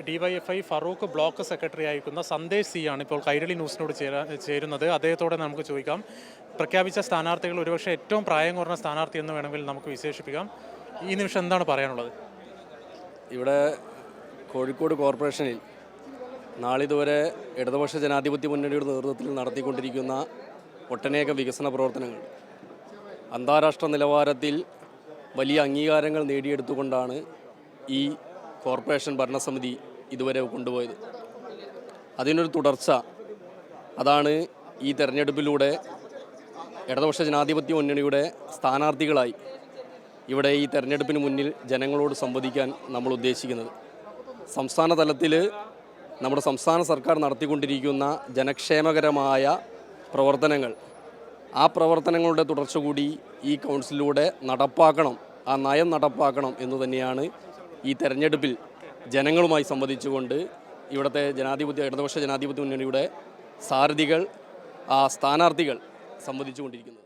DYFI Farooq block secretary ആയിരിക്കുന്ന Sandesh C ആണ് ഇപ്പോൾ കൈരളി ന്യൂസിനോട് ചേരുന്നത്. അദ്ദേഹത്തോടെ നമുക്ക് ചോദിക്കാം, പ്രഖ്യാപിച്ച സ്ഥാനാർത്ഥികൾ ഒരുപക്ഷെ ഏറ്റവും പ്രായം കുറഞ്ഞ സ്ഥാനാർത്ഥി എന്ന് വേണമെങ്കിൽ നമുക്ക് വിശേഷിപ്പിക്കാം. ഈ നിമിഷം എന്താണ് പറയാനുള്ളത്? ഇവിടെ കോഴിക്കോട് കോർപ്പറേഷനിൽ നാളിതുവരെ ഇടതുപക്ഷ ജനാധിപത്യ മുന്നണിയുടെ നേതൃത്വത്തിൽ നടത്തിക്കൊണ്ടിരിക്കുന്ന ഒട്ടനേകം വികസന പ്രവർത്തനങ്ങൾ അന്താരാഷ്ട്ര നിലവാരത്തിൽ വലിയ അംഗീകാരങ്ങൾ നേടിയെടുത്തുകൊണ്ടാണ് ഈ കോർപ്പറേഷൻ ഭരണസമിതി ഇതുവരെ കൊണ്ടുപോയത്. അതിനൊരു തുടർച്ച അതാണ് ഈ തെരഞ്ഞെടുപ്പിലൂടെ ഇടതുപക്ഷ ജനാധിപത്യ മുന്നണിയുടെ സ്ഥാനാർത്ഥികളായി ഇവിടെ ഈ തെരഞ്ഞെടുപ്പിന് മുന്നിൽ ജനങ്ങളോട് സംവദിക്കാൻ നമ്മൾ ഉദ്ദേശിക്കുന്നത്. സംസ്ഥാന തലത്തിൽ നമ്മുടെ സംസ്ഥാന സർക്കാർ നടത്തിക്കൊണ്ടിരിക്കുന്ന ജനക്ഷേമകരമായ പ്രവർത്തനങ്ങൾ, ആ പ്രവർത്തനങ്ങളുടെ തുടർച്ച കൂടി ഈ കൗൺസിലിലൂടെ നടപ്പാക്കണം, ആ നയം നടപ്പാക്കണം എന്ന് തന്നെയാണ് ഈ തെരഞ്ഞെടുപ്പിൽ ജനങ്ങളുമായി സംവദിച്ചുകൊണ്ട് ഇവിടുത്തെ ഇടതുപക്ഷ ജനാധിപത്യ മുന്നണിയുടെ സാരഥികൾ, സ്ഥാനാർത്ഥികൾ സംവദിച്ചുകൊണ്ടിരിക്കുന്നത്.